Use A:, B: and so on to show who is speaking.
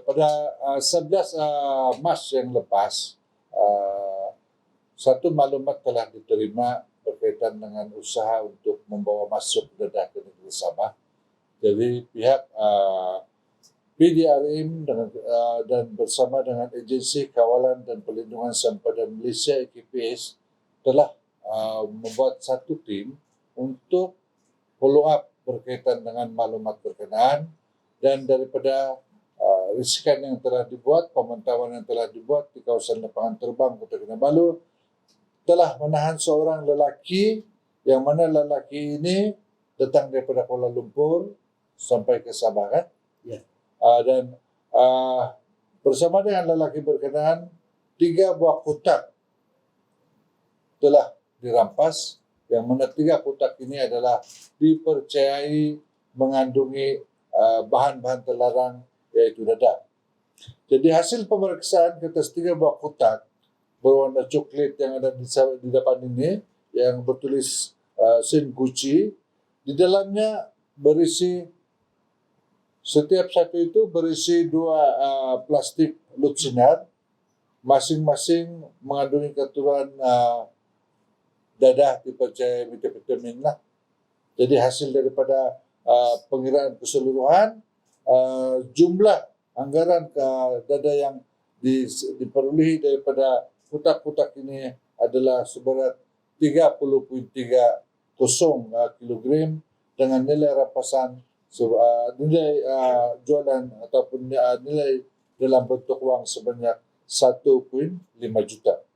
A: pada 11 Mac yang lepas, satu maklumat telah diterima berkaitan dengan usaha untuk membawa masuk dedah ke negeri Sabah. Jadi pihak PDRM dan bersama dengan Agensi Kawalan dan Perlindungan Sempadan Malaysia AKPS telah membuat satu tim untuk follow up berkaitan dengan maklumat berkenaan, dan daripada risikan yang telah dibuat, pemantauan yang telah dibuat di kawasan lapangan terbang Kota Kinabalu telah menahan seorang lelaki, yang mana lelaki ini datang daripada Kuala Lumpur sampai ke Sabah, kan?
B: Ya.
A: Dan bersama dengan lelaki berkenaan, 3 buah kotak telah dirampas, yang mana 3 kotak ini adalah dipercayai mengandungi bahan-bahan terlarang, iaitu dedah. Jadi hasil pemeriksaan ke atas 3 buah kotak berwarna coklat yang ada di depan ini, yang bertulis Saint Gucci, di dalamnya berisi, setiap satu itu berisi 2 plastik lut sinar, masing-masing mengandungi kandungan dadah dipercayai methamphetamine lah. Jadi hasil daripada pengiraan keseluruhan, jumlah anggaran dadah yang diperolehi daripada kotak-kotak ini adalah seberat 30.30 kilogram dengan nilai rampasan, nilai jualan ataupun nilai dalam bentuk wang sebanyak 1.5 juta.